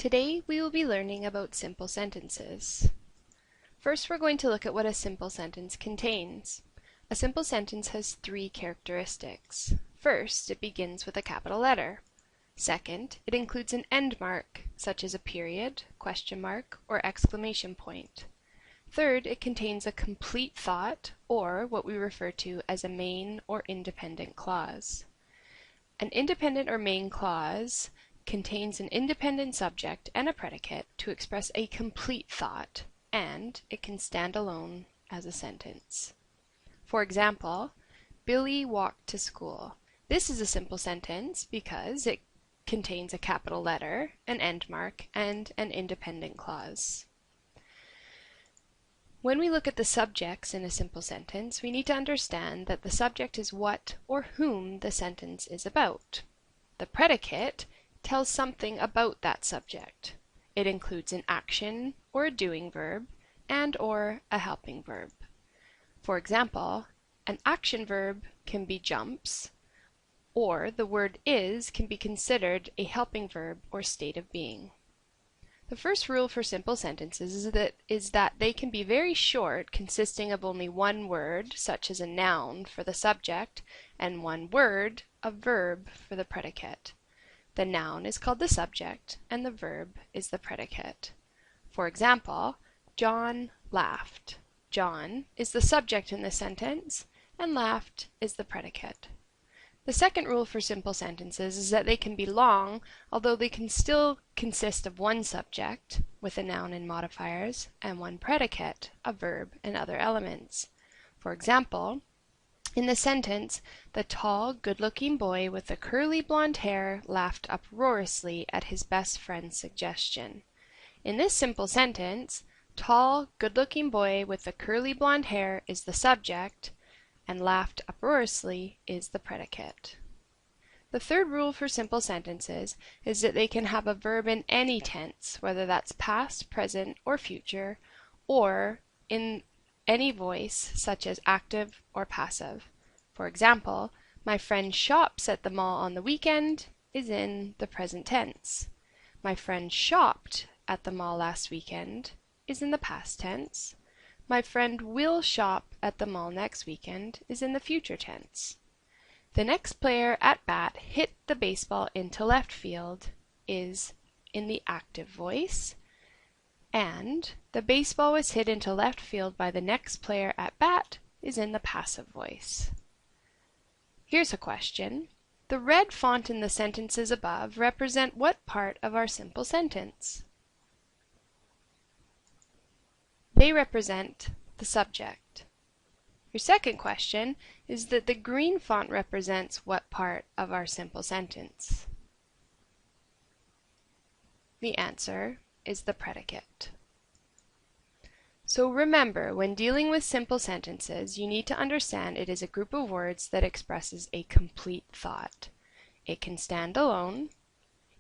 Today we will be learning about simple sentences. First, we're going to look at what a simple sentence contains. A simple sentence has three characteristics. First, it begins with a capital letter. Second, it includes an end mark, such as a period, question mark, or exclamation point. Third, it contains a complete thought, or what we refer to as a main or independent clause. An independent or main clause contains an independent subject and a predicate to express a complete thought, and it can stand alone as a sentence. For example, Billy walked to school. This is a simple sentence because it contains a capital letter, an end mark, and an independent clause. When we look at the subjects in a simple sentence, we need to understand that the subject is what or whom the sentence is about. The predicate tells something about that subject. It includes an action or a doing verb and or a helping verb. For example, an action verb can be jumps, or the word is can be considered a helping verb or state of being. The first rule for simple sentences is that they can be very short, consisting of only one word, such as a noun for the subject, and one word, a verb, for the predicate. The noun is called the subject, and the verb is the predicate. For example, John laughed. John is the subject in the sentence, and laughed is the predicate. The second rule for simple sentences is that they can be long, although they can still consist of one subject, with a noun and modifiers, and one predicate, a verb, and other elements. For example, in the sentence, the tall, good-looking boy with the curly blonde hair laughed uproariously at his best friend's suggestion. In this simple sentence, tall, good-looking boy with the curly blonde hair is the subject, and laughed uproariously is the predicate. The third rule for simple sentences is that they can have a verb in any tense, whether that's past, present, or future, or in any voice, such as active or passive. For example, my friend shops at the mall on the weekend is in the present tense. My friend shopped at the mall last weekend is in the past tense. My friend will shop at the mall next weekend is in the future tense. The next player at bat hit the baseball into left field is in the active voice, and the baseball was hit into left field by the next player at bat is in the passive voice. Here's a question. The red font in the sentences above represent what part of our simple sentence? They represent the subject. Your second question is that the green font represents what part of our simple sentence? The answer is the predicate. So remember, when dealing with simple sentences, you need to understand it is a group of words that expresses a complete thought. It can stand alone,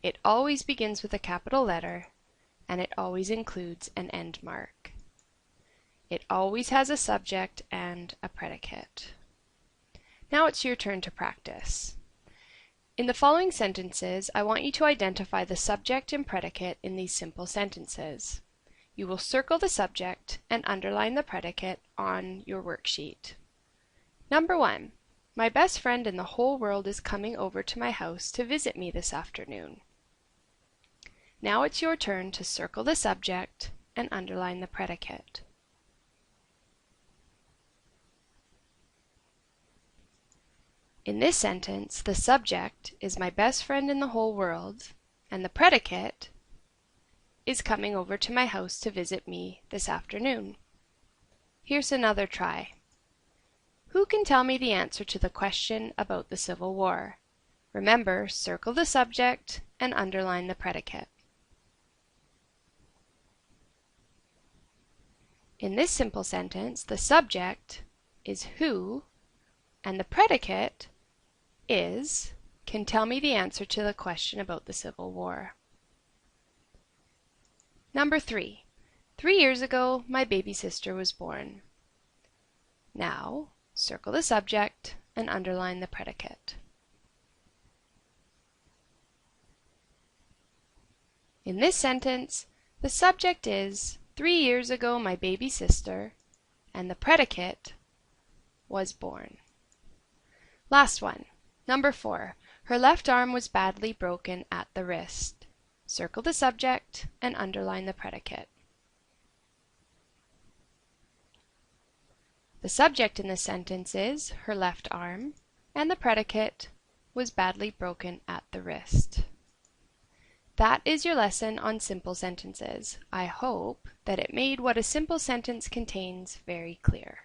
it always begins with a capital letter, and it always includes an end mark. It always has a subject and a predicate. Now it's your turn to practice. In the following sentences, I want you to identify the subject and predicate in these simple sentences. You will circle the subject and underline the predicate on your worksheet. Number 1. My best friend in the whole world is coming over to my house to visit me this afternoon. Now it's your turn to circle the subject and underline the predicate. In this sentence, the subject is my best friend in the whole world, and the predicate is coming over to my house to visit me this afternoon. Here's another try. Who can tell me the answer to the question about the Civil War? Remember, circle the subject and underline the predicate. In this simple sentence, the subject is who, and the predicate is can tell me the answer to the question about the Civil War. Number 3. 3 years ago, my baby sister was born. Now, circle the subject and underline the predicate. In this sentence, the subject is 3 years ago my baby sister, and the predicate was born. Last one. Number 4. Her left arm was badly broken at the wrist. Circle the subject and underline the predicate. The subject in this sentence is her left arm, and the predicate was badly broken at the wrist. That is your lesson on simple sentences. I hope that it made what a simple sentence contains very clear.